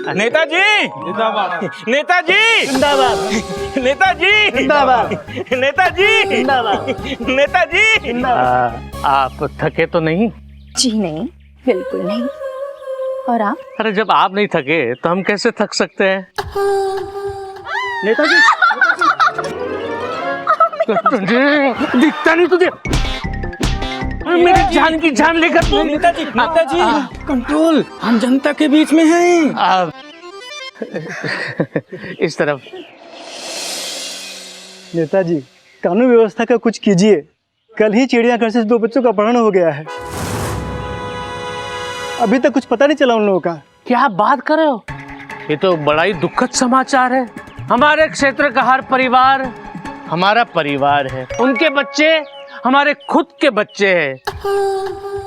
नेताजी जिंदाबाद, नेताजी जिंदाबाद, नेताजी जिंदाबाद, नेताजी जिंदाबाद, नेताजी। जिंदाबाद। आप थके तो नहीं? जी नहीं, बिल्कुल नहीं। और आप? अरे जब आप नहीं थके तो हम कैसे थक सकते हैं? नेताजी, तुझे दिखता नहीं तुझे? मेरी जान की जान लेकर तुम। नेताजी नेताजी कंट्रोल, हम जनता के बीच में हैं। इस तरफ। नेताजी कानून व्यवस्था का कुछ कीजिए। कल ही चिड़ियाघर से 2 बच्चों का अपहरण हो गया है। अभी तक कुछ पता नहीं चला उन लोगों का। क्या बात कर रहे हो? ये तो बड़ा ही दुखद समाचार है। हमारे क्षेत्र का हर परिवार हमारा परिवार है, उनके बच्चे हमारे खुद के बच्चे हैं।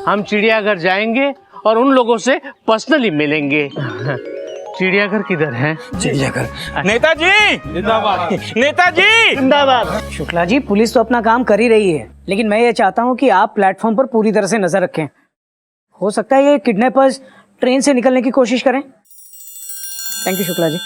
हम चिड़ियाघर जाएंगे और उन लोगों से पर्सनली मिलेंगे। चिड़ियाघर किधर है? चिड़ियाघर। नेताजी जिंदाबाद, नेताजी जिंदाबाद। शुक्ला जी, पुलिस तो अपना काम कर ही रही है, लेकिन मैं ये चाहता हूँ कि आप प्लेटफॉर्म पर पूरी तरह से नजर रखें। हो सकता है ये किडनैपर्स ट्रेन से निकलने की कोशिश करें। Thank you Shukla ji.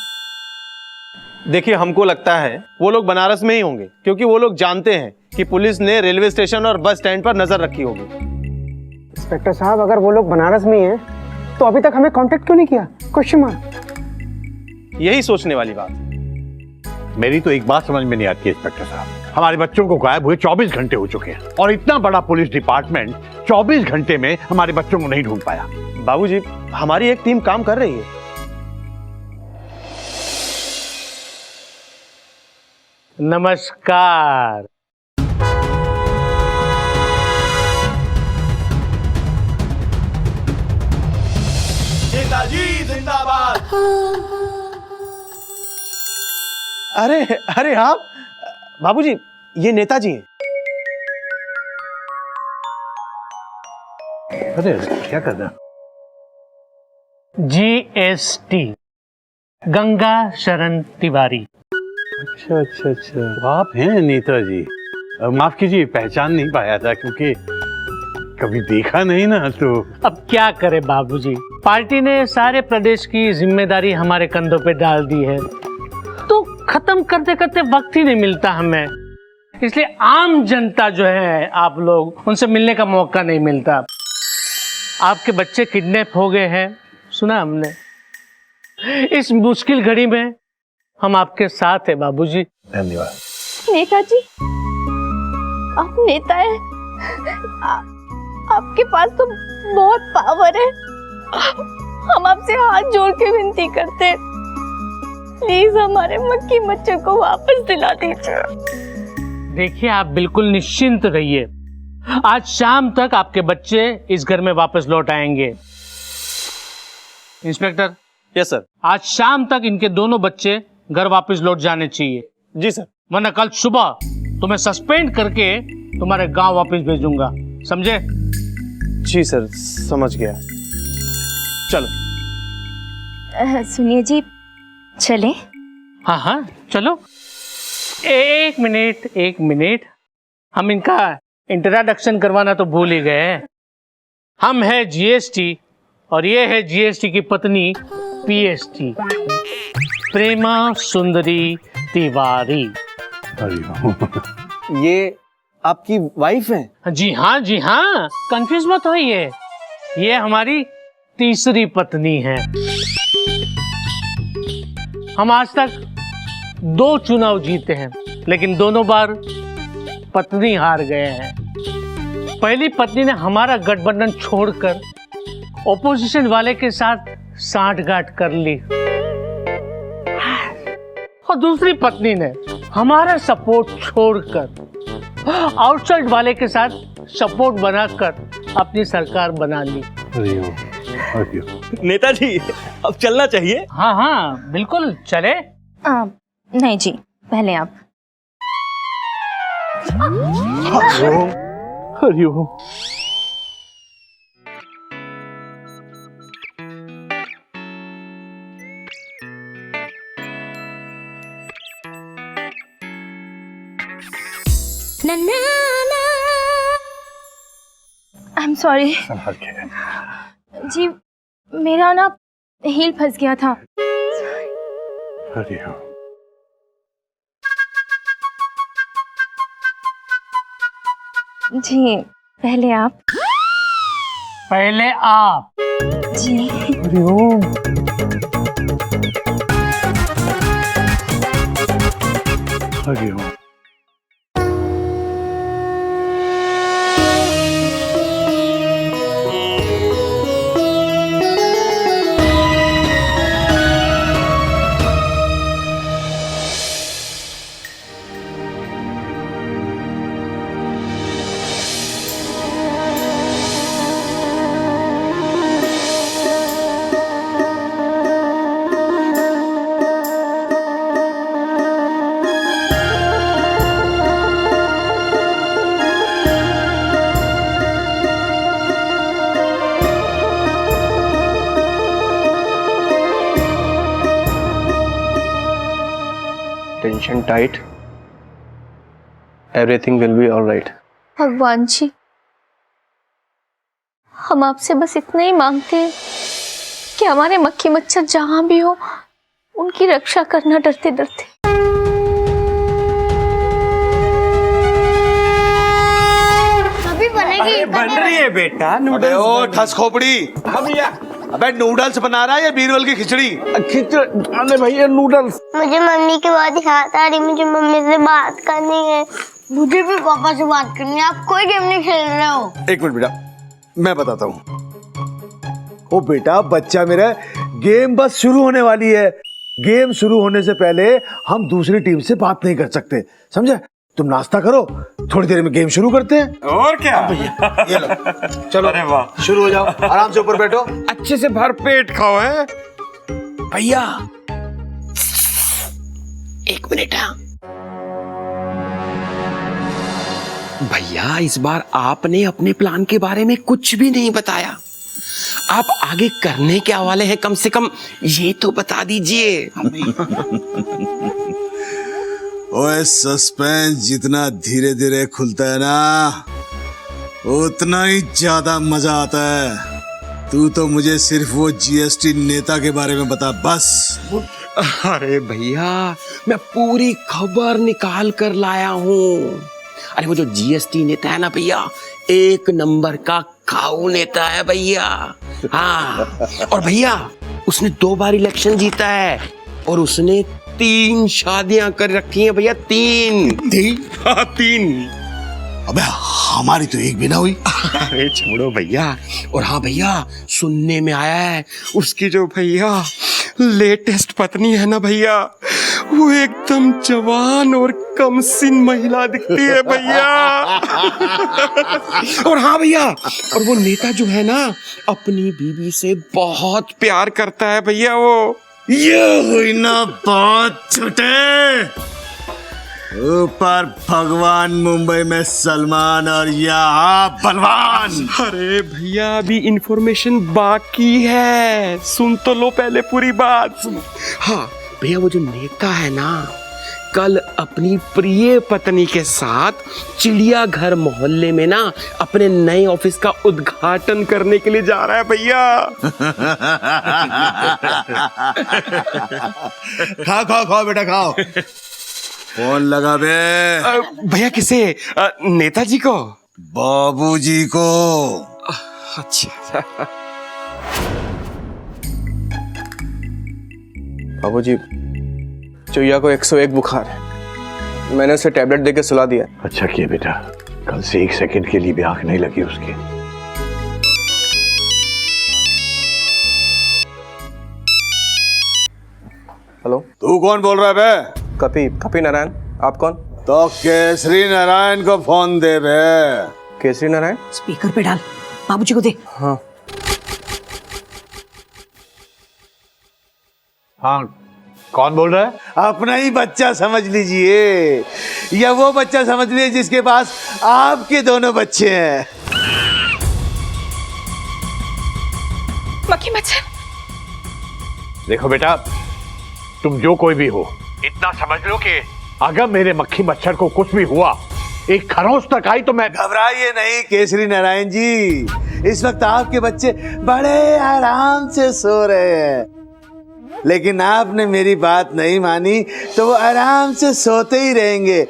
देखिए, हमको लगता है वो लोग बनारस में ही होंगे, क्योंकि वो लोग जानते हैं कि पुलिस ने रेलवे स्टेशन और बस स्टैंड पर नजर रखी होगी। इंस्पेक्टर साहब, अगर वो लोग बनारस में ही हैं तो अभी तक हमें कांटेक्ट क्यों नहीं किया? Question mark. यही सोचने वाली बात। मेरी तो एक बात समझ में नहीं आती है इंस्पेक्टर साहब, हमारे बच्चों को गायब हुए 24 घंटे हो चुके हैं और इतना बड़ा पुलिस डिपार्टमेंट 24 घंटे में हमारे बच्चों को नहीं ढूंढ पाया। बाबूजी, हमारी एक टीम काम कर रही है। नमस्कार। नेताजी जिंदाबाद। अरे अरे आप बाबूजी, ये नेताजी हैं। अरे क्या कर रहा? GST, गंगा शरण तिवारी। अच्छा अच्छा अच्छा, आप हैं नेताजी। माफ कीजिए, पहचान नहीं पाया था क्योंकि कभी देखा नहीं ना। तो अब क्या करे बाबूजी, पार्टी ने सारे प्रदेश की जिम्मेदारी हमारे कंधों पे डाल दी है, तो खत्म करते करते वक्त ही नहीं मिलता हमें। इसलिए आम जनता जो है, आप लोग, उनसे मिलने का मौका नहीं मिलता। आपके बच्चे किडनैप हो गए हैं, सुना हमने। इस मुश्किल घड़ी में हम आपके साथ हैं बाबूजी। धन्यवाद। नेताजी, आप नेता हैं। आपके पास तो बहुत पावर है। हम आपसे हाथ जोड़ के विनती करते हैं, प्लीज हमारे मक्खी बच्चों को वापस दिला दीजिए। देखिए, आप बिल्कुल निश्चिंत रहिए, आज शाम तक आपके बच्चे इस घर में वापस लौट आएंगे। इंस्पेक्टर। Yes sir. आज शाम तक इनके दोनों बच्चे घर वापस लौट जाने चाहिए। जी सर। वरना कल सुबह तुम्हें सस्पेंड करके तुम्हारे गांव वापस भेजूंगा, समझे? जी सर, समझ गया। चलो। सुनिए जी, चलें? हाँ हाँ चलो। एक मिनट, हम इनका इंट्रोडक्शन करवाना तो भूल ही गए। हम है GST और ये है GST की पत्नी PST, प्रेमा सुंदरी तिवारी। ये आपकी वाइफ है? जी हाँ, कंफ्यूज मत होइए, ये हमारी तीसरी पत्नी है। हम आज तक 2 चुनाव जीते हैं, लेकिन दोनों बार पत्नी हार गए हैं। पहली पत्नी ने हमारा गठबंधन छोड़कर ओपोजिशन वाले के साथ सांठगांठ कर ली, और दूसरी पत्नी ने हमारा सपोर्ट छोड़कर आउटसाइड वाले के साथ सपोर्ट बनाकर अपनी सरकार बना ली। नेताजी, अब चलना चाहिए। हाँ बिल्कुल चले। नहीं जी, पहले आप। हरिओम। आई एम सॉरी जी, मेरा ना हील फंस गया था। अरे हाँ। जी पहले आप। पहले आप। जी अरे हाँ। Tension tight, everything will be alright. भगवान जी, हम आपसे बस इतना ही मांगते हैं कि हमारे मक्खी मच्छर जहां भी हो उनकी रक्षा करना डरते डरते। अभी बनेगी। बन रही है बेटा अबे ओ ठस खोपड़ी, अबे नूडल्स बना रहा है या बीरबल की खिचड़ी? अरे भैया नूडल्स। मुझे मम्मी की बात याद आ रही, मुझे मम्मी से बात करनी है। मुझे भी पापा से बात करनी है। आप कोई गेम नहीं खेल रहे हो? एक मिनट बेटा, मैं बताता हूँ। ओ बेटा बच्चा मेरा, गेम बस शुरू होने वाली है। गेम शुरू होने से पहले हम दूसरी टीम से बात नहीं कर सकते, समझे? तुम नाश्ता करो, थोड़ी देर में गेम शुरू करते हैं। और क्या भैया ये लो, चलो। अरे वाह, शुरू हो जाओ, आराम से ऊपर बैठो। अच्छे से भर पेट खाओ है भैया एक मिनट। भैया इस बार आपने अपने प्लान के बारे में कुछ भी नहीं बताया। आप आगे करने के वाले हैं, कम से कम ये तो बता दीजिए। ओए सस्पेंस जितना धीरे धीरे खुलता है ना, उतना ही ज्यादा मजा आता है। तू तो मुझे सिर्फ वो जीएसटी नेता के बारे में बता बस। अरे भैया मैं पूरी खबर निकाल कर लाया हूँ। अरे वो जो जीएसटी नेता है ना भैया, एक नंबर का खाऊ नेता है भैया। हाँ, और भैया उसने 2 बार इलेक्शन जीता है और उसने 3 शादियां कर रखी हैं भैया। 3। हाँ 3। अबे हमारी तो एक भी ना हुई। अरे छोड़ो भैया। और हाँ भैया, सुनने में आया है उसकी जो भैया लेटेस्ट पत्नी है ना भैया, वो एकदम जवान और कमसिन महिला दिखती है भैया। और हाँ भैया, और वो नेता जो है ना अपनी बीवी से बहुत प्यार करता है भैया। वो ये हुई ना बात छुटे। ऊपर भगवान, मुंबई में सलमान और यहाँ बलवान। अरे भैया अभी इंफॉर्मेशन बाकी है, सुन तो लो पहले पूरी बात। हाँ भैया, वो जो नेता है ना कल अपनी प्रिय पत्नी के साथ चिड़ियाघर मोहल्ले में ना अपने नए ऑफिस का उद्घाटन करने के लिए जा रहा है भैया। खाओ खाओ खाओ बेटा खाओ। फोन लगा बे। भैया किसे? नेताजी को? बाबूजी को। अच्छा। बाबूजी चुईया को 101 बुखार है, मैंने उसे टैबलेट देके सुला दिया। अच्छा किया बेटा, कल से 1 सेकंड के लिए भी आंख नहीं लगी उसकी। हेलो, तू कौन बोल रहा है बे? कपी नारायण। आप कौन? तो केसरी नारायण को फोन दे बे। केसरी नारायण? स्पीकर पे डाल, बाबूजी को दे। हाँ हाँ, कौन बोल रहा है? अपना ही बच्चा समझ लीजिए, या वो बच्चा समझ लीजिए जिसके पास आपके दोनों बच्चे हैं। मक्खी मच्छर। देखो बेटा, तुम जो कोई भी हो, इतना समझ लो कि अगर मेरे मक्खी मच्छर को कुछ भी हुआ, एक खरोंच तक आई तो मैं। घबराइए नहीं केसरी नारायण जी, इस वक्त आपके बच्चे बड़े आराम से सो रहे हैं, लेकिन आपने मेरी बात नहीं मानी तो वो आराम से सोते ही रहेंगे,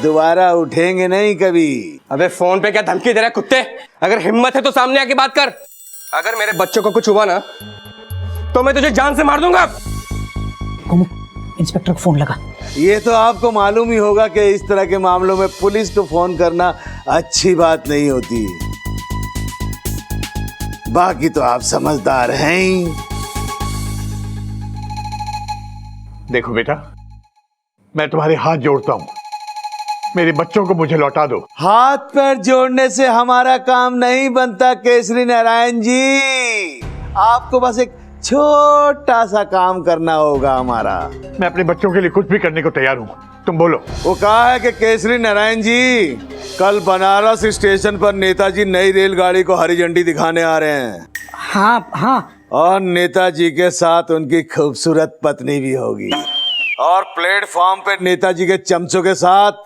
दोबारा उठेंगे नहीं कभी। अबे फोन पे क्या धमकी दे रहा है कुत्ते? अगर हिम्मत है तो सामने आके बात कर। अगर मेरे बच्चों को कुछ हुआ ना तो मैं तुझे जान से मार दूंगा। इंस्पेक्टर को फोन लगा। ये तो आपको मालूम ही होगा कि इस तरह के मामलों में पुलिस को फोन करना अच्छी बात नहीं होती। बाकी तो आप समझदार हैं ही। देखो बेटा, मैं तुम्हारे हाथ जोड़ता हूं, मेरे बच्चों को मुझे लौटा दो। हाथ पैर जोड़ने से हमारा काम नहीं बनता केसरी नारायण जी, आपको बस एक छोटा सा काम करना होगा हमारा। मैं अपने बच्चों के लिए कुछ भी करने को तैयार हूं, तुम बोलो। वो कहा है कि केसरी नारायण जी, कल बनारस स्टेशन पर नेताजी नई रेलगाड़ी को हरी झंडी दिखाने आ रहे हैं। हाँ हाँ। और नेताजी के साथ उनकी खूबसूरत पत्नी भी होगी, और प्लेटफॉर्म पे नेताजी के चमचों के साथ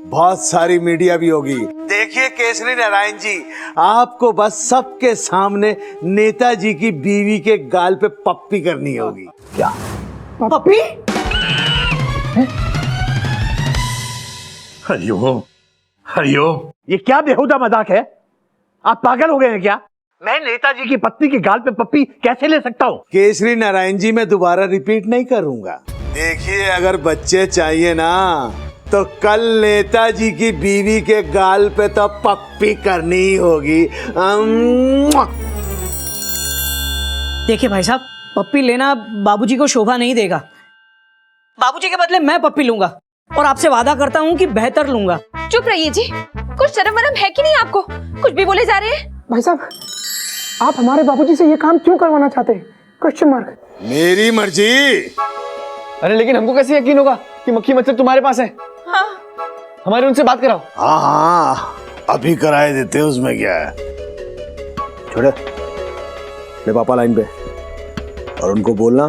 बहुत सारी मीडिया भी होगी। देखिए केसरी नारायण जी, आपको बस सबके सामने नेताजी की बीवी के गाल पे पप्पी करनी होगी। क्या पप्पी? हरिओम, हरिओम। ये क्या बेहुदा मजाक है? आप पागल हो गए हैं क्या? मैं नेताजी की पत्नी के गाल पे पप्पी कैसे ले सकता हूँ? केसरी नारायण जी, मैं दोबारा रिपीट नहीं करूंगा। देखिए, अगर बच्चे चाहिए ना तो कल नेताजी की बीवी के गाल पे तो पप्पी करनी ही होगी। देखिए भाई साहब, पप्पी लेना बाबूजी को शोभा नहीं देगा। बाबूजी के बदले मैं पप्पी लूंगा, और आपसे वादा करता हूँ कि बेहतर लूंगा। चुप रहिए जी, कुछ शर्म वरम है कि नहीं आपको? कुछ भी बोले जा रहे हैं। भाई साहब, आप हमारे बाबूजी से ये काम क्यों करवाना चाहते हैं? Question mark. मेरी मर्जी। अरे लेकिन हमको कैसे यकीन होगा कि मक्खी मच्छर तुम्हारे पास है? हाँ। हमारे उनसे बात कराओ। हाँ, अभी कराए देते, उसमें क्या है। छोड़े, ले पापा लाइन पे, और उनको बोलना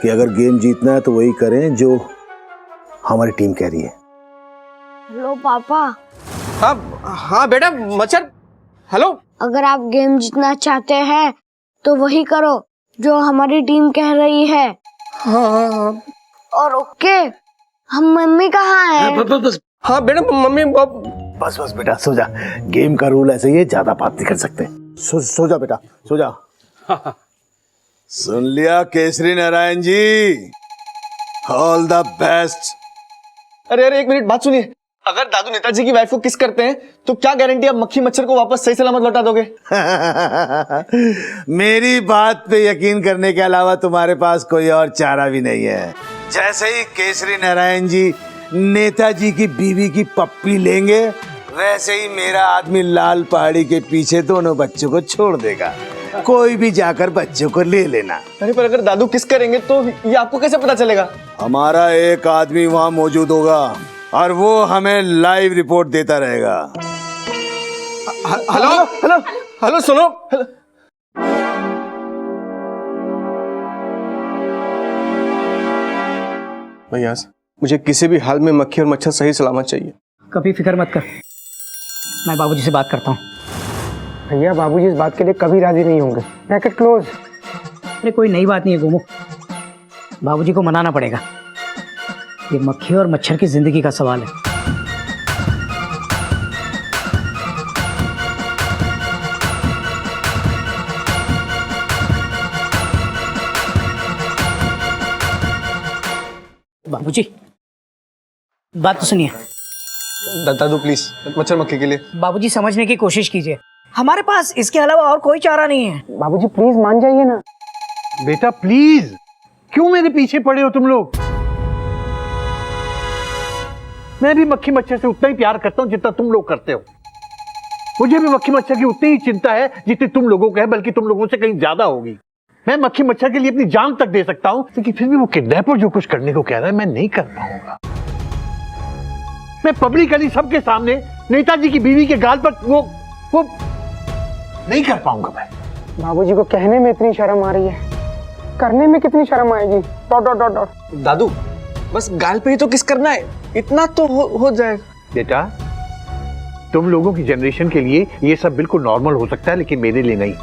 कि अगर गेम जीतना है तो वही करें जो हमारी टीम कह रही है। हेलो पापा। हाँ बेटा, मच्छर। हेलो। अगर आप गेम जीतना चाहते हैं तो वही करो जो हमारी टीम कह रही है। हाँ। और ओके, हम मम्मी कहाँ है? बस। हाँ बेटा, मम्मी। बस बेटा, सो जा। गेम का रूल ऐसे ही है, ज्यादा बात नहीं कर सकते। सो जा बेटा, सो जा। सुन लिया Kesari Narayan ji, all the best. अरे एक मिनट, बात सुनिए। अगर दादू नेताजी की वाइफ को किस करते हैं तो क्या गारंटी आप मक्खी मच्छर को वापस सही सलामत लौटा दोगे? मेरी बात पे यकीन करने के अलावा तुम्हारे पास कोई और चारा भी नहीं है। जैसे ही केसरी नारायण जी नेताजी की बीवी की पप्पी लेंगे, वैसे ही मेरा आदमी लाल पहाड़ी के पीछे दोनों बच्चों को छोड़ देगा। कोई भी जाकर बच्चों को ले लेना। अरे पर अगर दादू किस करेंगे तो ये आपको कैसे पता चलेगा? हमारा एक आदमी वहाँ मौजूद होगा और वो हमें लाइव रिपोर्ट देता रहेगा। हेलो हेलो हेलो, सुनो। भैया, मुझे किसी भी हाल में मक्खी और मच्छर सही सलामत चाहिए। कभी फिक्र मत कर, मैं बाबूजी से बात करता हूँ। भैया, बाबूजी इस बात के लिए कभी राजी नहीं होंगे। Bracket close. अरे कोई नई बात नहीं है गोमू, बाबूजी को मनाना पड़ेगा। ये मक्खी और मच्छर की जिंदगी का सवाल है। बाबूजी, बात तो सुनिए। दादू प्लीज, मच्छर मक्खी के लिए। बाबूजी समझने की कोशिश कीजिए, हमारे पास इसके अलावा और कोई चारा नहीं है। बाबूजी प्लीज मान जाइए ना। बेटा प्लीज, क्यों मेरे पीछे पड़े हो तुम लोग? मैं भी मक्खी मच्छर से उतना ही प्यार करता हूं जितना तुम लोग करते हो। मुझे भी मक्खी मच्छर की उतनी ही चिंता है जितनी तुम लोगों को है, बल्कि तुम लोगों से कहीं ज्यादा होगी। मैं मक्खी मच्छर के लिए अपनी जान तक दे सकता हूं, लेकिन फिर भी वो किडनैपर जो कुछ करने को कह रहा है मैं नहीं कर पाऊंगा। मैं पब्लिकली सबके सामने नेताजी की बीवी के गाल पर वो नहीं कर पाऊंगा मैं। बाबूजी को कहने में इतनी शर्म आ रही है, करने में कितनी शर्म आएगी। Dot dot dot dot. दादू, बस गाल पे ही तो किस करना है, इतना तो हो जाएगा। बेटा, तुम लोगों की जनरेशन के लिए ये सब बिल्कुल नॉर्मल हो सकता है, लेकिन मेरे लिए नहीं।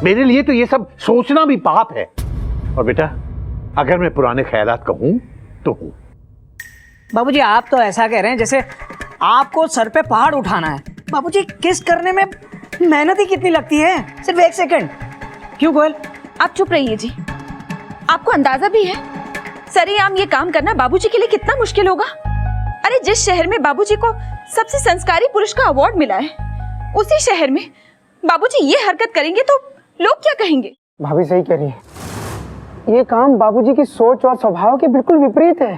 मेरे लिए तो ये सब सोचना भी पाप है। और बेटा, अगर मैं पुराने ख्यालात का हूं तो हूं। बाबूजी, आप तो ऐसा कह रहे हैं जैसे आपको सर पे पहाड़ उठाना है। बाबूजी, किस करने में मेहनत ही कितनी लगती है, सिर्फ 1 सेकंड। क्यों गोयल? आप चुप रहिए जी। आपको अंदाजा भी है सरेआम ये काम करना बाबूजी के लिए कितना मुश्किल होगा? अरे जिस शहर में बाबूजी को सबसे संस्कारी पुरुष का अवार्ड मिला है, उसी शहर में बाबूजी ये हरकत करेंगे तो लोग क्या कहेंगे? भाभी सही कह रही है, ये काम बाबूजी की सोच और स्वभाव के बिल्कुल विपरीत है।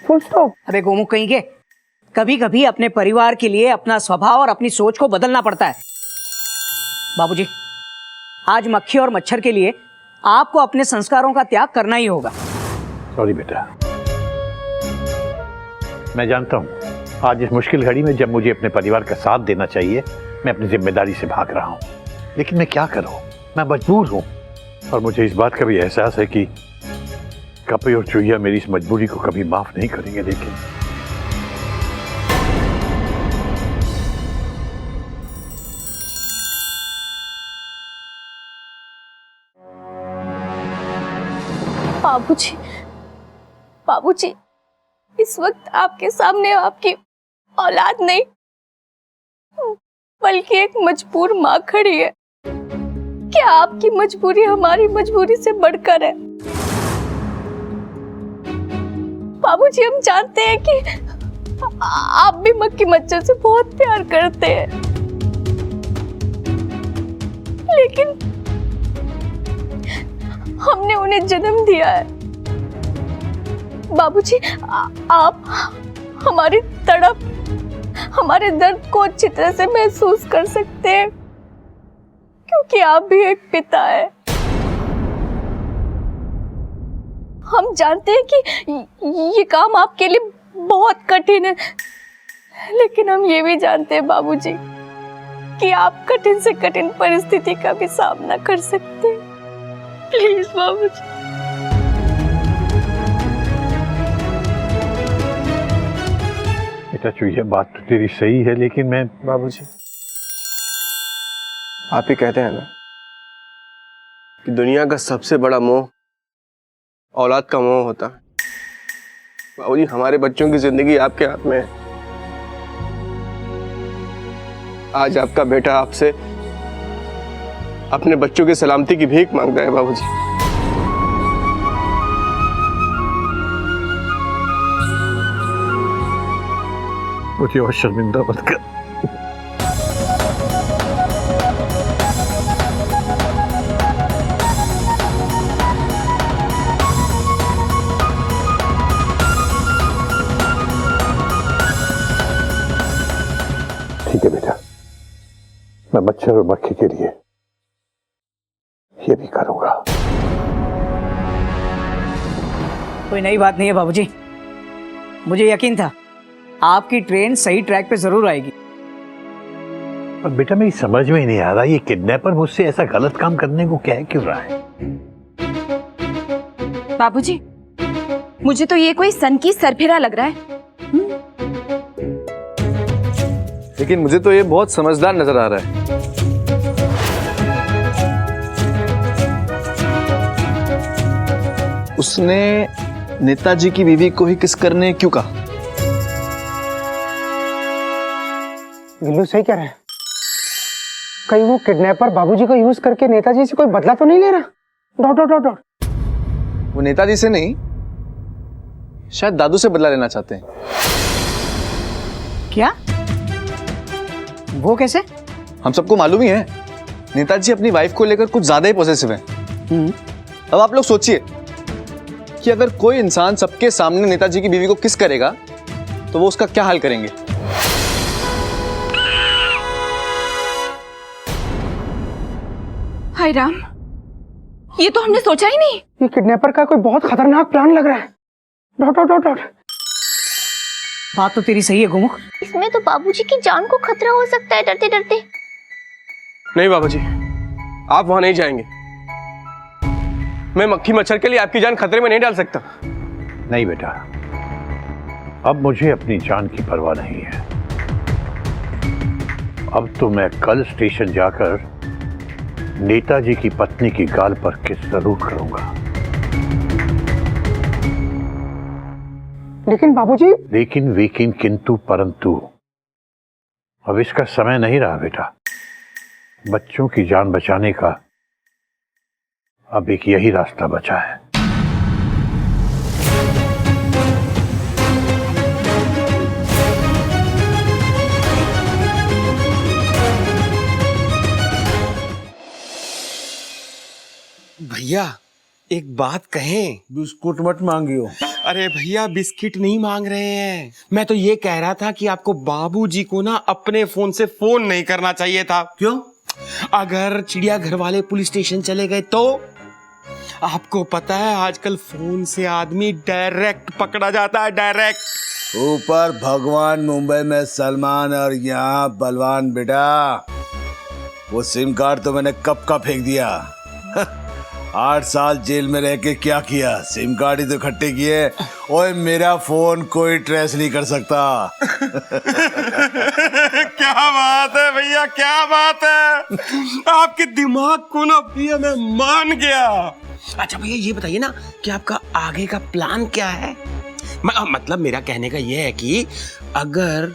Full stop. अबे गोमुख कहीं के, कभी कभी अपने परिवार के लिए अपना स्वभाव और अपनी सोच को बदलना पड़ता है। बाबूजी, आज मक्खी और मच्छर के लिए आपको अपने संस्कारों का त्याग करना ही होगा। सॉरी बेटा, मैं जानता हूं आज इस मुश्किल घड़ी में जब मुझे अपने परिवार का साथ देना चाहिए, मैं अपनी जिम्मेदारी से भाग रहा हूं, लेकिन मैं क्या करूं, मैं मजबूर हूं। और मुझे इस बात का भी एहसास है कि कपी और चुहिया मेरी इस मजबूरी को कभी माफ नहीं करेंगे। लेकिन बाबूजी, बाबूजी, इस वक्त आपके सामने आपकी औलाद नहीं बल्कि एक मजबूर माँ खड़ी है। क्या आपकी मजबूरी हमारी मजबूरी से बढ़कर है? बाबूजी, हम जानते हैं कि आप भी मक्खी मच्छर से बहुत प्यार करते हैं, लेकिन हमने उन्हें जन्म दिया है। बाबूजी, आप हमारी तड़प, हमारे दर्द को अच्छी तरह से महसूस कर सकते हैं, क्योंकि आप भी एक पिता है। हम जानते हैं कि ये काम आपके लिए बहुत कठिन है, लेकिन हम ये भी जानते हैं बाबूजी कि आप कठिन से कठिन परिस्थिति का भी सामना कर सकते हैं। प्लीज बाबूजी। बेटा चुहिया, बात तो तेरी सही है, लेकिन मैं बाबूजी, आप ही कहते हैं ना कि दुनिया का सबसे बड़ा मोह औलाद का मोह होता है। बाबूजी, हमारे बच्चों की जिंदगी आपके हाथ में है। आज आपका बेटा आपसे अपने बच्चों की सलामती की भीख मांगता है। बाबूजी, मुझे और शर्मिंदा मत कर। ठीक है बेटा, मैं मच्छर और मक्खी के लिए ये भी करूंगा। कोई नई बात नहीं है बाबूजी, मुझे यकीन था आपकी ट्रेन सही ट्रैक पे जरूर आएगी। पर बेटा, मेरी समझ में ही नहीं आ रहा, ये किडनैपर मुझसे ऐसा गलत काम करने को कह क्यों रहा है? बाबूजी, मुझे तो ये कोई सन की सरफिरा लग रहा है। लेकिन मुझे तो ये बहुत समझदार नजर आ रहा है। उसने नेताजी की बीवी को ही किस करने क्यों कहा? गिल्लू सही कह रहे हैं, कहीं वो किडनैपर बाबूजी को यूज करके नेताजी से कोई बदला तो नहीं ले रहा? Dot dot dot dot. वो नेताजी से नहीं, शायद दादू से बदला लेना चाहते हैं। क्या? वो कैसे? हम सबको मालूम ही है, नेताजी अपनी वाइफ को लेकर कुछ ज्यादा ही पॉसेसिव हैं। अब आप लोग सोचिए कि अगर कोई इंसान सबके सामने नेताजी की बीवी को किस करेगा तो वो उसका क्या हाल करेंगे। हाय राम, ये तो हमने सोचा ही नहीं। ये किडनैपर का कोई बहुत खतरनाक प्लान लग रहा है। Dot dot dot dot. बात तो तेरी सही है गोमुख, इसमें तो बाबूजी की जान को खतरा हो सकता है डरते डरते। नहीं बाबूजी, आप वहां नहीं जाएंगे। मैं मक्खी मच्छर के लिए आपकी जान खतरे में नहीं डाल सकता। नहीं बेटा, अब मुझे अपनी जान की परवाह नहीं है। अब तो मैं कल स्टेशन जाकर नेताजी की पत्नी की गाल पर किस जरूर करूंगा। लेकिन बाबूजी। लेकिन वेकिन किंतु परंतु अब इसका समय नहीं रहा बेटा। बच्चों की जान बचाने का अब एक यही रास्ता बचा है। भैया एक बात कहें? बिस्कुट मत मांगियो। अरे भैया बिस्किट नहीं मांग रहे हैं, मैं तो ये कह रहा था कि आपको बाबूजी को ना अपने फोन से फोन नहीं करना चाहिए था। क्यों? अगर चिड़ियाघर वाले पुलिस स्टेशन चले गए तो? आपको पता है आजकल फोन से आदमी डायरेक्ट पकड़ा जाता है, डायरेक्ट। ऊपर भगवान, मुंबई में सलमान और यहाँ बलवान। बेटा वो सिम कार्ड तो मैंने कब का फेंक दिया। 8 साल जेल में रह के क्या किया, सिम कार्ड ही तो इकट्ठे किए। ओए मेरा फोन कोई ट्रेस नहीं कर सकता। क्या बात है भैया, क्या बात है। आपके दिमाग को ना भैया मैं मान गया। अच्छा भैया ये बताइए ना कि आपका आगे का प्लान क्या है? मतलब मेरा कहने का ये है कि अगर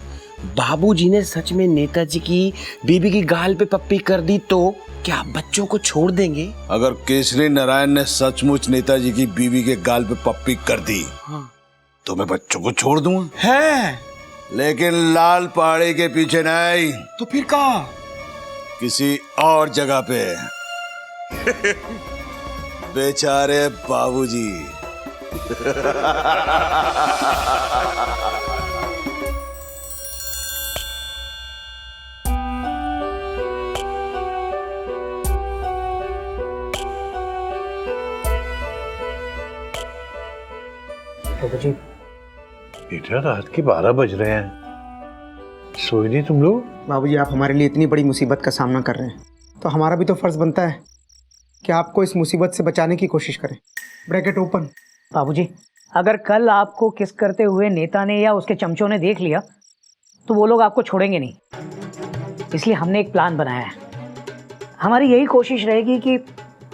बाबूजी ने सच में नेताजी की बीबी की गाल पे पप्पी कर दी तो क्या आप बच्चों को छोड़ देंगे? अगर केसरी नारायण ने सचमुच नेताजी की बीवी के गाल पे पप्पी कर दी तो मैं बच्चों को छोड़ दूंगा। है लेकिन लाल पहाड़ी के पीछे नहीं। तो फिर कहाँ? किसी और जगह पे। बेचारे बाबूजी। बाबूजी। बेटा रात के 12 बज रहे हैं, सोए नहीं तुम लोग? बाबूजी आप हमारे लिए इतनी बड़ी मुसीबत का सामना कर रहे हैं तो हमारा भी तो फर्ज बनता है कि आपको इस मुसीबत से बचाने की कोशिश करें। Bracket open. बाबूजी अगर कल आपको किस करते हुए नेता ने या उसके चमचों ने देख लिया तो वो लोग आपको छोड़ेंगे नहीं, इसलिए हमने एक प्लान बनाया है। हमारी यही कोशिश रहेगी कि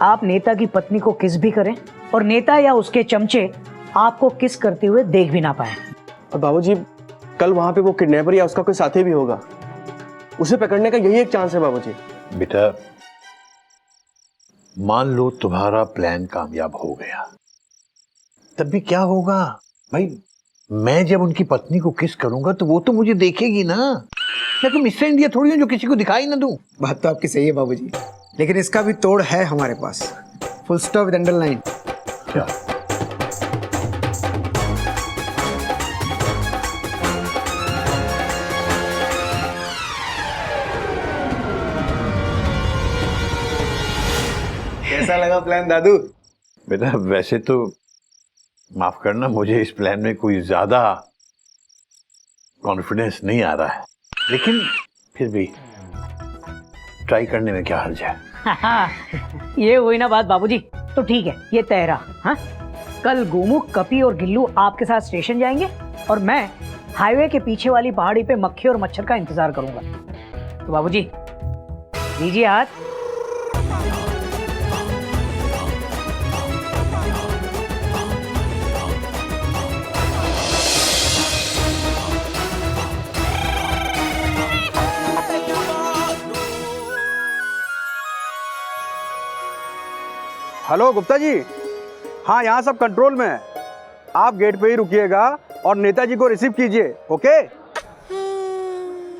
आप नेता की पत्नी को किस भी करें और नेता या उसके चमचे आपको किस करते हुए देख भी ना पाए। और बाबूजी कल वहां पे वो किडनैपर या उसका कोई साथी भी होगा, उसे पकड़ने का यही एक चांस है बाबूजी। बेटा मान लो तुम्हारा प्लान कामयाब हो गया, तब भी क्या होगा भाई? मैं जब उनकी पत्नी को किस करूंगा तो वो तो मुझे देखेगी ना। मैं तो मिस्टर इंडिया थोड़ी हूं जो किसी को दिखाई ना दूं। बात तो आपकी सही है बाबूजी, लेकिन इसका भी तोड़ है हमारे पास। Full stop with underline. क्या? कैसा लगा प्लान दादू? बेटा वैसे तो माफ करना, मुझे इस प्लान में कोई ज्यादा कॉन्फिडेंस नहीं आ रहा है, लेकिन फिर भी ट्राई करने में क्या हर्ज है। ये हुई ना बात बाबूजी, तो ठीक है ये तय रहा। हाँ कल गोमू, कपी और गिल्लू आपके साथ स्टेशन जाएंगे और मैं हाईवे के पीछे वाली पहाड़ी पे मक्खी और मच्छर का इंतजार करूंगा। तो बाबूजी दीजिए हाथ। हेलो गुप्ता जी। हाँ यहाँ सब कंट्रोल में है, आप गेट पे ही रुकिएगा और नेताजी को रिसीव कीजिए। ओके?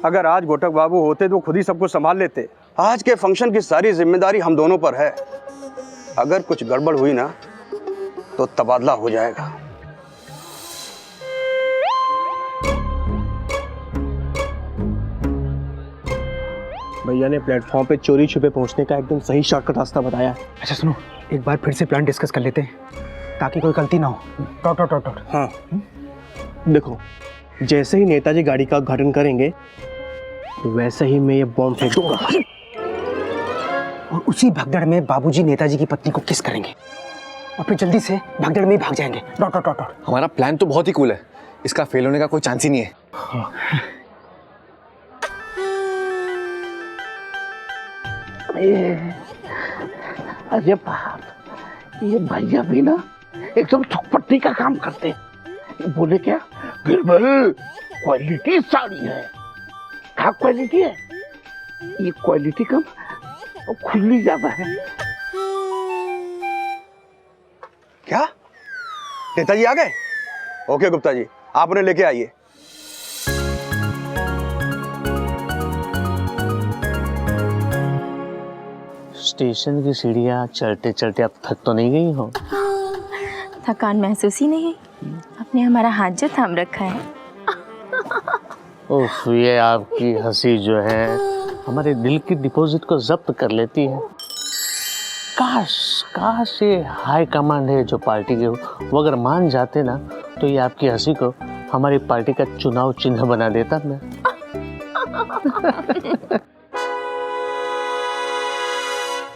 अगर आज घोटक बाबू होते तो खुद ही सबको संभाल लेते। आज के फंक्शन की सारी जिम्मेदारी हम दोनों पर है। अगर कुछ गड़बड़ हुई ना तो तबादला हो जाएगा। भैया ने प्लेटफॉर्म पे चोरी छुपे पहुंचने का एकदम सही शॉर्टकट रास्ता बताया है। अच्छा सुनो, एक बार फिर से प्लान डिस्कस कर लेते हैं ताकि कोई गलती ना हो। Taught taught taught taught. हाँ देखो, जैसे ही नेताजी गाड़ी का उद्घाटन करेंगे वैसे ही मैं ये बॉम्ब फेंक दूंगा और उसी भगदड़ में बाबूजी नेताजी की पत्नी को किस करेंगे और फिर जल्दी से भगदड़ में ही भाग जाएंगे। Dot dot dot dot. हमारा प्लान तो बहुत ही कूल है, इसका फेल होने का कोई चांस ही नहीं है। अरे बाप, ये भैया भी ना एकदम चौपट्टी का काम करते हैं। बोले क्या, बिल्कुल क्वालिटी साड़ी है। क्या क्वालिटी है? ये क्वालिटी कम और खुली ज्यादा है। क्या नेताजी आ गए? ओके गुप्ता जी, आप उन्हें लेके आइए। स्टेशन की सीढ़ियाँ चढ़ते चढ़ते अब थक तो नहीं गई हो? थकान महसूस ही नहीं, आपने हमारा हाथ जो थाम रखा है। उफ, ये आपकी हंसी जो है हमारे दिल की डिपॉजिट को जब्त कर लेती है। काश काश ये हाई कमांड है जो पार्टी के वो अगर मान जाते ना तो ये आपकी हंसी को हमारी पार्टी का चुनाव चिन्ह बना देता मैं।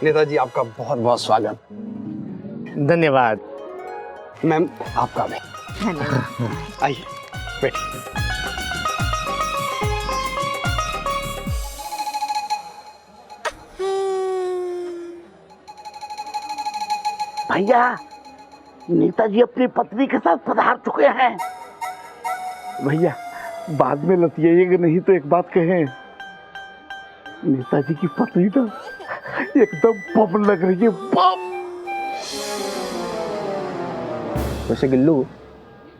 नेताजी आपका बहुत बहुत स्वागत। धन्यवाद। मैम आपका भी। आइए बैठिए। भैया, नेताजी अपनी पत्नी के साथ पधार चुके हैं। भैया, बाद में लतियाइएगा नहीं तो एक बात कहें, नेताजी की पत्नी ना एकदम बम लग रही है, बम। वैसे गिल्लू,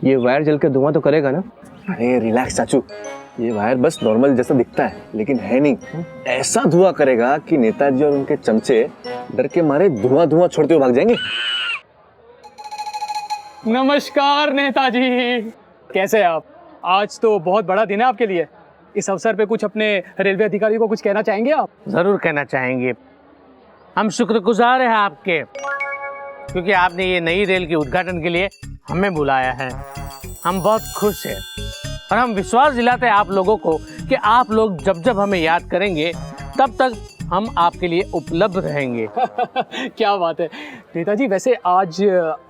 ये वायर जल के धुआं तो करेगा ना? अरे रिलैक्स चाचू, ये वायर बस नॉर्मल जैसा दिखता है लेकिन है नहीं। ऐसा धुआं करेगा कि नेताजी और उनके चमचे डर के मारे धुआं धुआं छोड़ते हुए भाग जाएंगे। नमस्कार नेताजी, कैसे हैं आप? आज तो बहुत बड़ा दिन है आपके लिए। इस अवसर पे कुछ अपने रेलवे अधिकारियों को कुछ कहना चाहेंगे आप? जरूर कहना चाहेंगे। हम शुक्रगुजार हैं आपके, क्योंकि आपने ये नई रेल के उद्घाटन के लिए हमें बुलाया है। हम बहुत खुश हैं और हम विश्वास दिलाते हैं आप लोगों को कि आप लोग जब जब हमें याद करेंगे तब तक हम आपके लिए उपलब्ध रहेंगे। क्या बात है नेताजी, वैसे आज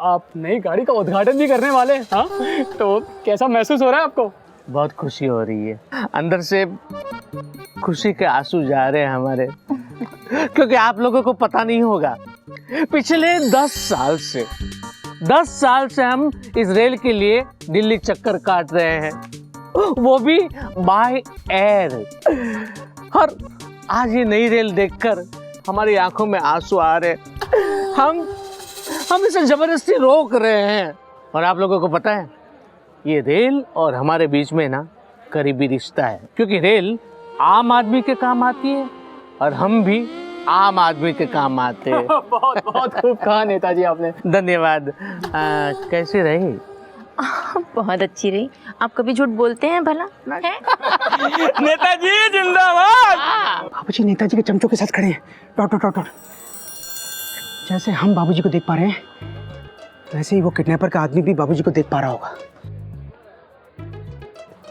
आप नई गाड़ी का उद्घाटन भी करने वाले हैं, हाँ? तो कैसा महसूस हो रहा है आपको? बहुत खुशी हो रही है, अंदर से खुशी के आंसू जा रहे हैं हमारे, क्योंकि आप लोगों को पता नहीं होगा, पिछले 10 साल से हम इस रेल के लिए दिल्ली चक्कर काट रहे हैं, वो भी बाय एयर। और आज ये नई रेल देखकर हमारी आंखों में आंसू आ रहे, हम इसे जबरदस्ती रोक रहे हैं। और आप लोगों को पता है, ये रेल और हमारे बीच में ना करीबी रिश्ता है, क्योंकि रेल आम आदमी के काम आती है और हम भी आम आदमी के काम आते हैं। बहुत बहुत खूब कहा नेताजी आपने। धन्यवाद। कैसी रही? बहुत अच्छी रही। आप कभी झूठ बोलते हैं भला? नेताजी जिंदाबाद। बाबूजी नेताजी के चमचों के साथ खड़े हैं, डॉट डॉट डॉट डॉट। जैसे हम बाबूजी को देख पा रहे हैं, वैसे ही वो किडनैपर का आदमी भी बाबूजी को देख पा रहा होगा।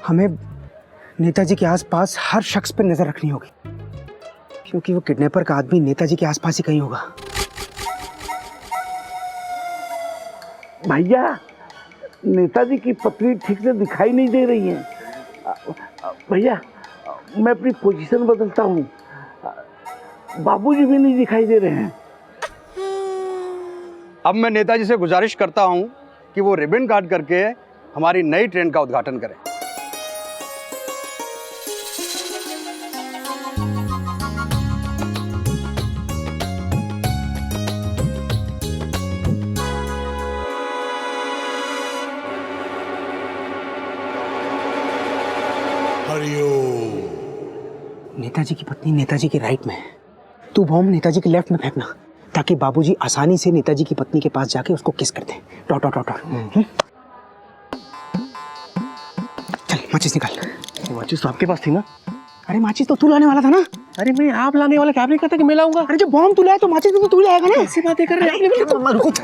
हमें नेताजी के आसपास हर शख्स पर नजर रखनी होगी, क्योंकि वो किडनैपर का आदमी नेताजी के आसपास ही कहीं होगा। भैया, नेताजी की पत्नी ठीक से दिखाई नहीं दे रही है। भैया, मैं अपनी पोजीशन बदलता हूँ, बाबूजी भी नहीं दिखाई दे रहे हैं। अब मैं नेताजी से गुजारिश करता हूं कि वो रिबन काट करके हमारी नई ट्रेन का उद्घाटन करें। नेताजी की पत्नी नेताजी के राइट में है, तू बॉम्ब नेताजी के लेफ्ट में फेंकना, ताकि बाबूजी आसानी से नेताजी की पत्नी के पास जाके उसको किस कर दें। Dot dot dot dot. चल माचिस निकाल। माचिस तो आपके पास थी ना? अरे माचिस तो तू लाने वाला था ना। अरे मैं आप लाने वाला, क्या आपने कहा था कि मैं लाऊंगा? अरे जो बॉम्ब तू लाया तो माचिस भी तो तू लाएगा ना। ऐसी बातें कर रहे हैं। रुको,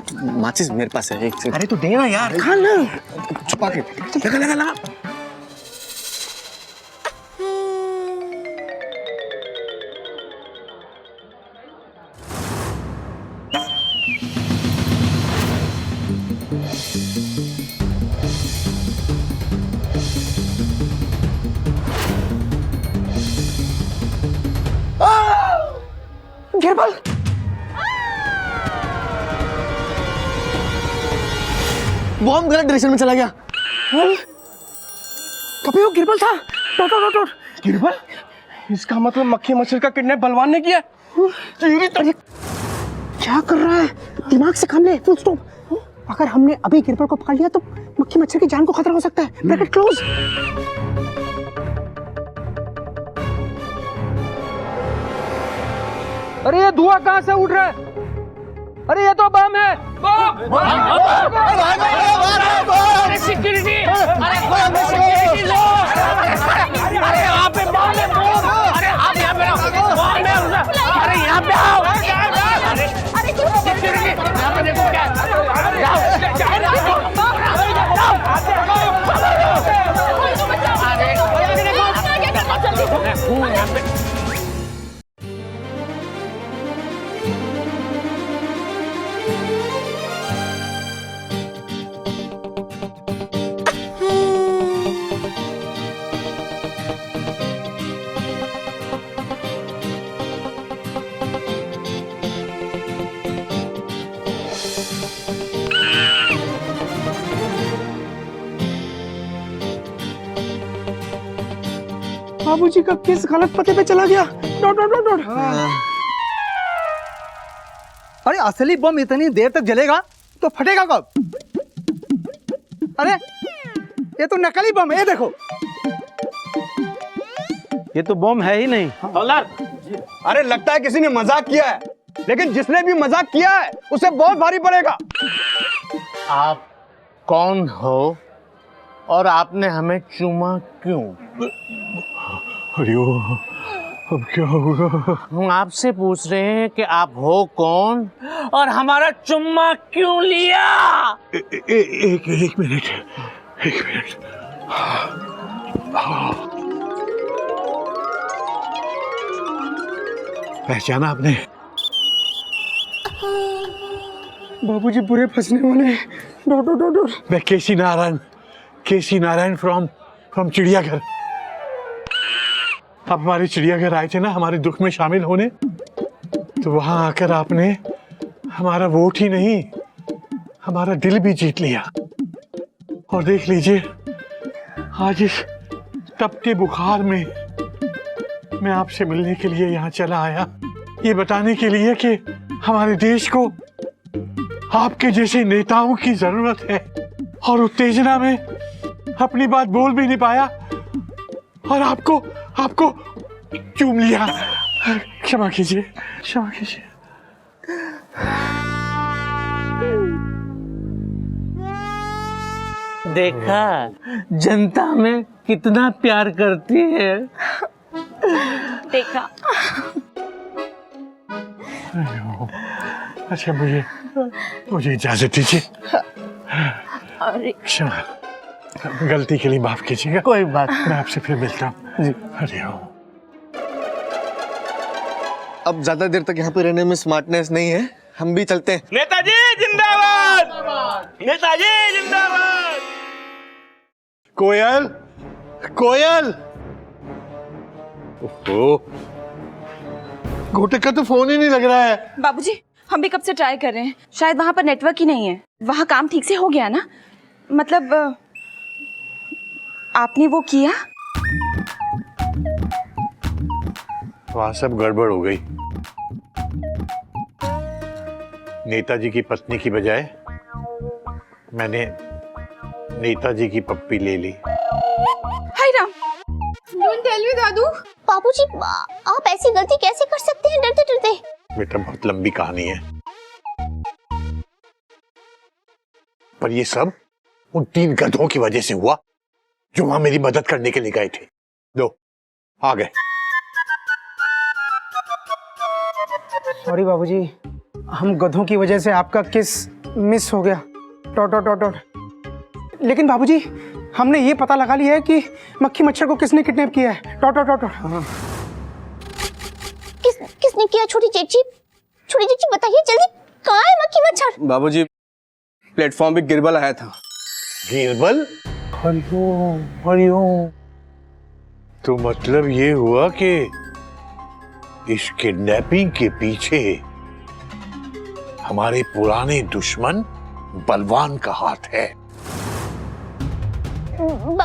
माचिस मेरे पास है, एक सेकंड। अरे तो देना यार। खा ना, छुपा के लगा लगा लगा। गिरबल बॉम्ब गलत डायरेक्शन में चला गया। कभी वो गिरबल था। टोट गिरबल? इसका मतलब मक्खी मच्छर का किडनैप बलवान ने किया। अरे क्या कर रहा है? दिमाग से काम ले। Full stop. अगर हमने अभी गिरबल को पकड़ लिया तो मक्खी मच्छर की जान को खतरा हो सकता है। Bracket close. अरे ये धुआं कहाँ से उठ रहा है? अरे ये तो बम है। सिक्योरिटी, अरे सिक्योरिटी लो। अरे यहाँ पे बम है, बम। अरे आप यहाँ पे रहो, बम है। अरे यहाँ पे आओ। अरे सिक्योरिटी, यहाँ पे देखो क्या है। जाओ। बाबूजी का केस गलत पते पे चला गया। Dot dot dot dot. अरे असली बम इतनी देर तक जलेगा तो फटेगा कब? अरे ये तो नकली बम है, ये देखो। ये तो बॉम्ब है ही नहीं। अरे लगता है किसी ने मजाक किया है, लेकिन जिसने भी मजाक किया है उसे बहुत भारी पड़ेगा। आप कौन हो और आपने हमें चूमा क्यों? अरे अब क्या होगा? हम आपसे पूछ रहे हैं कि आप हो कौन और हमारा चुम्मा क्यों लिया? एक मिनट। पहचाना आपने? बाबूजी बुरे फंसने वाले हैं। Dot dot dot dot. मैं केसी नारायण फ्रॉम चिड़ियाघर। आप हमारे चिड़ियाघर आए थे ना हमारे दुख में शामिल होने, तो वहां आकर आपने हमारा वोट ही नहीं हमारा दिल भी जीत लिया। और देख लीजिए आज इस तपते बुखार में मैं आपसे मिलने के लिए यहाँ चला आया, ये बताने के लिए कि हमारे देश को आपके जैसे नेताओं की जरूरत है। और उत्तेजना में अपनी बात बोल भी नहीं पाया और आपको चूम लिया। क्षमा कीजिए। देखा जनता में कितना प्यार करती है। देखा। अच्छा मुझे इजाजत दीजिए। अरे क्षमा, गलती के लिए माफ कीजिएगा। कोई बात। मैं आपसे फिर मिलता हूँ। अरे अब ज्यादा देर तक यहाँ पे रहने में स्मार्टनेस नहीं है, हम भी चलते हैं। नेताजी जिंदाबाद, नेताजी जिंदाबाद। कोयल ओहो, घोटक का तो फोन ही नहीं लग रहा है। बाबूजी हम भी कब से ट्राई कर रहे हैं, शायद वहाँ पर नेटवर्क ही नहीं है। वहाँ काम ठीक से हो गया ना? मतलब आपने वो किया? वहां सब गड़बड़ हो गई। नेताजी की पत्नी की बजाय मैंने नेताजी की पप्पी ले ली। हाय राम। डोंट टेल मी दादू। बाबूजी आप ऐसी गलती कैसे कर सकते हैं डरते डरते? बेटा बहुत लंबी कहानी है, पर ये सब उन 3 गधों की वजह से हुआ जो वहां मेरी मदद करने के लिए गए थे। दो आ गए। सॉरी बाबूजी, हम गधों की वजह से आपका किस मिस हो गया। Dot dot dot dot. लेकिन बाबूजी हमने ये पता लगा लिया है कि मक्खी मच्छर को किसने किडनैप किया है। Dot dot dot dot. किसने किया? छोटी चेची बताइए जल्दी, कहाँ है मक्खी मच्छर? बाबूजी प्लेटफॉर्म पे गिरबल आया था। गिरबल? हरिओम। तो मतलब ये हुआ कि इस किडनैपिंग के पीछे हमारे पुराने दुश्मन बलवान का हाथ है।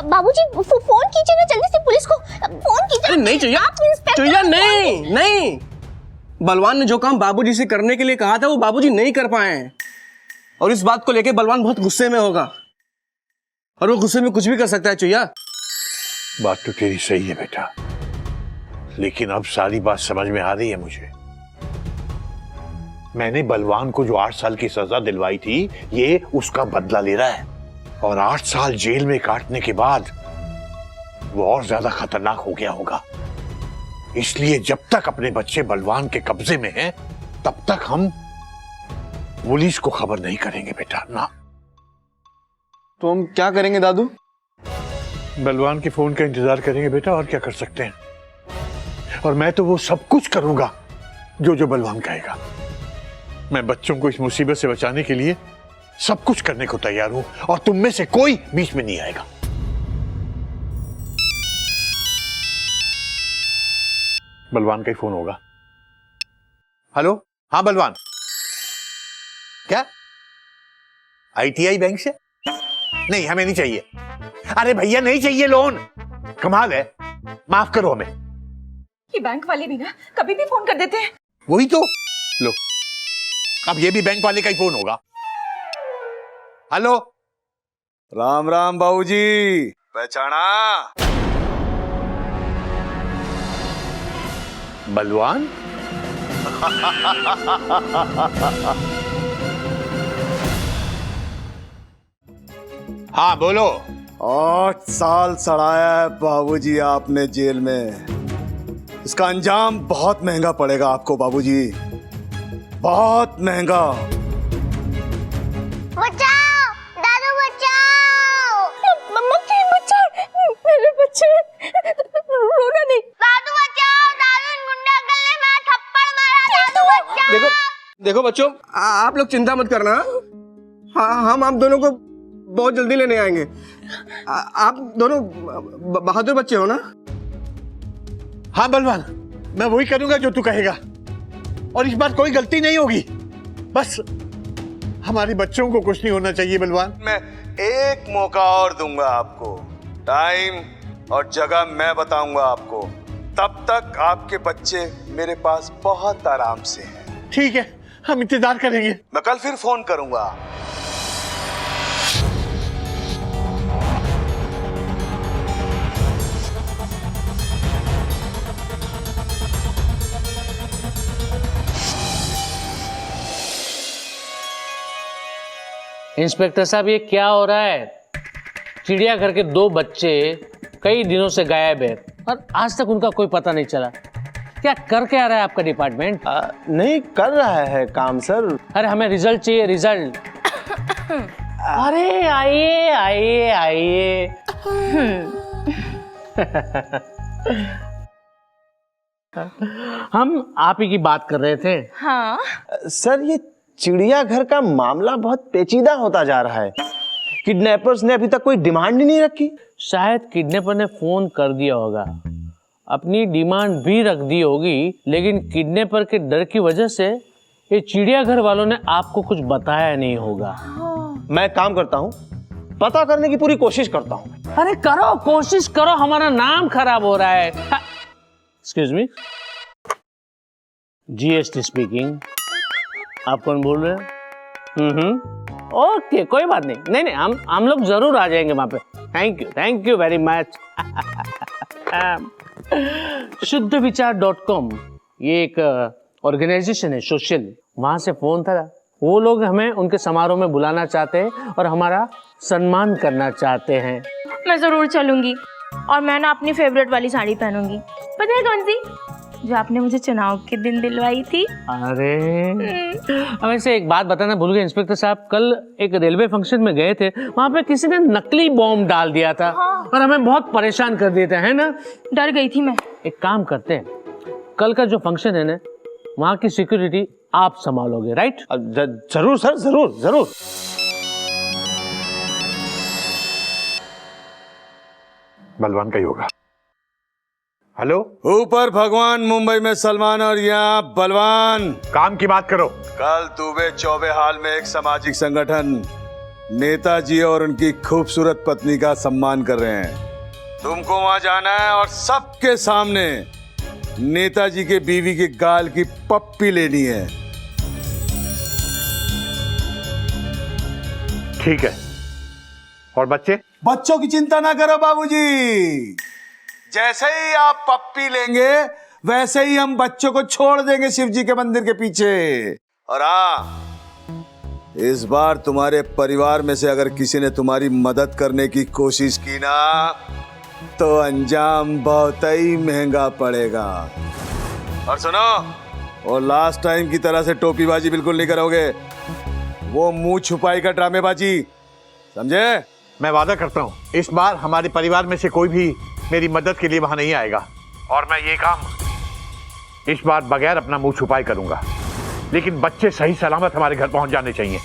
बाबूजी फोन कीजिए ना जल्दी से पुलिस को, फोन कीजिए। अरे नहीं चाहिए, चाहिए नहीं नहीं। बलवान ने जो काम बाबूजी से करने के लिए कहा था वो बाबूजी नहीं कर पाए हैं, और इस बात को लेके बलवान बहुत गुस्से में होगा, और वो गुस्से में कुछ भी कर सकता है चुया। बात तो तेरी सही है बेटा, लेकिन अब सारी बात समझ में आ रही है मुझे। मैंने बलवान को जो 8 साल की सजा दिलवाई थी, ये उसका बदला ले रहा है, और 8 साल जेल में काटने के बाद वो और ज्यादा खतरनाक हो गया होगा। इसलिए जब तक अपने बच्चे बलवान के कब्जे में हैं, तब तक हम पुलिस को खबर नहीं करेंगे बेटा ना। तो हम क्या करेंगे दादू? बलवान के फोन का इंतजार करेंगे बेटा, और क्या कर सकते हैं। और मैं तो वो सब कुछ करूंगा जो बलवान कहेगा। मैं बच्चों को इस मुसीबत से बचाने के लिए सब कुछ करने को तैयार हूं, और तुम में से कोई बीच में नहीं आएगा। बलवान का ही फोन होगा। हेलो, हाँ बलवान, क्या ITI बैंक से? नहीं, हमें नहीं चाहिए। अरे भैया नहीं चाहिए लोन, कमाल है, माफ करो हमें। ये बैंक वाले भी ना कभी भी फोन कर देते हैं। वही तो, लो अब ये भी बैंक वाले का ही फोन होगा। हेलो, राम राम बाबूजी, पहचाना? बलवान? हाँ बोलो। 8 साल सड़ाया है बाबूजी आपने जेल में। इसका अंजाम बहुत महंगा पड़ेगा आपको बाबूजी, बहुत महंगा। बचाओ दादू, बचाओ। मक्खी मच्छर, मेरे बच्चे, रोना नहीं। दादू बचाओ, दादू गुंडा गले में थप्पड़ मारा। दादू बचाओ। देखो देखो बच्चों, आप लोग चिंता मत करना। हाँ, हम आप दोनों को बहुत जल्दी लेने आएंगे। आप दोनों बहादुर बच्चे हो ना? हाँ बलवान, मैं वही करूंगा जो तू कहेगा, और इस बार कोई गलती नहीं होगी। बस हमारे बच्चों को कुछ नहीं होना चाहिए बलवान। मैं एक मौका और दूंगा आपको, टाइम और जगह मैं बताऊंगा आपको। तब तक आपके बच्चे मेरे पास बहुत आराम से हैं। ठीक है, हम इंतजार करेंगे। मैं कल फिर फोन करूंगा। इंस्पेक्टर साहब, ये क्या हो रहा है? चिड़ियाघर के 2 बच्चे कई दिनों से गायब है, और आज तक उनका कोई पता नहीं चला। क्या कर क्या रहा है आपका डिपार्टमेंट? नहीं कर रहा है काम सर। अरे हमें रिजल्ट चाहिए, रिजल्ट। अरे आइए आइए आइए। हम आप ही की बात कर रहे थे। हाँ, सर ये चिड़ियाघर का मामला बहुत पेचीदा होता जा रहा है। किडनैपर्स ने अभी तक कोई डिमांड ही नहीं रखी। शायद किडनैपर ने फोन कर दिया होगा, अपनी डिमांड भी रख दी होगी, लेकिन किडनैपर के डर की वजह से ये चिड़ियाघर वालों ने आपको कुछ बताया नहीं होगा। मैं काम करता हूँ, पता करने की पूरी कोशिश करता हूँ। अरे करो, कोशिश करो, हमारा नाम खराब हो रहा है। Excuse me, GST speaking. आप कौन बोल रहे हैं? ओके, कोई बात नहीं, नहीं हम लोग जरूर आ जाएंगे वहां पे। Thank you very much. शुद्धविचार.com ये एक ऑर्गेनाइजेशन है, सोशल। वहां से फोन था, वो लोग हमें उनके समारोह में बुलाना चाहते हैं और हमारा सम्मान करना चाहते हैं। मैं जरूर चलूंगी, और मैं ना अपनी फेवरेट वाली साड़ी पहनूंगी। पता है कौन सी? जो आपने मुझे चुनाव के दिन दिलवाई थी। अरे वैसे एक बात बताना भूल गए इंस्पेक्टर साहब, कल एक रेलवे फंक्शन में गए थे, वहां पे किसी ने नकली बॉम्ब डाल दिया था। हाँ। और हमें बहुत परेशान कर दिए थे, है ना? डर गई थी मैं। एक काम करते हैं, कल का जो फंक्शन है ना, वहां की सिक्योरिटी आप संभालोगे, राइट? जरूर सर, जरूर जरूर। बलवान का ही होगा। हेलो। ऊपर भगवान, मुंबई में सलमान और यहाँ बलवान। काम की बात करो। कल दुबे चौबे हाल में एक सामाजिक संगठन नेताजी और उनकी खूबसूरत पत्नी का सम्मान कर रहे हैं। तुमको वहां जाना है और सबके सामने नेताजी के बीवी के गाल की पप्पी लेनी है। ठीक है। और बच्चे? बच्चों की चिंता ना करो बाबूजी, जैसे ही आप पप्पी लेंगे वैसे ही हम बच्चों को छोड़ देंगे शिव जी के मंदिर के पीछे। और हाँ, इस बार तुम्हारे परिवार में से अगर किसी ने तुम्हारी मदद करने की कोशिश की ना तो अंजाम बहुत ही महंगा पड़ेगा। और सुनो, और लास्ट टाइम की तरह से टोपीबाजी बिल्कुल नहीं करोगे, वो मुंह छुपाई का ड्रामेबाजी, समझे? मैं वादा करता हूँ इस बार हमारे परिवार में से कोई भी मेरी मदद के लिए वहां नहीं आएगा और मैं ये काम इस बार बगैर अपना मुंह छुपाए करूंगा। लेकिन बच्चे सही सलामत हमारे घर पहुंच जाने चाहिए।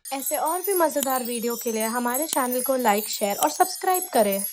ऐसे और भी मज़ेदार वीडियो के लिए हमारे चैनल को लाइक, शेयर और सब्सक्राइब करें।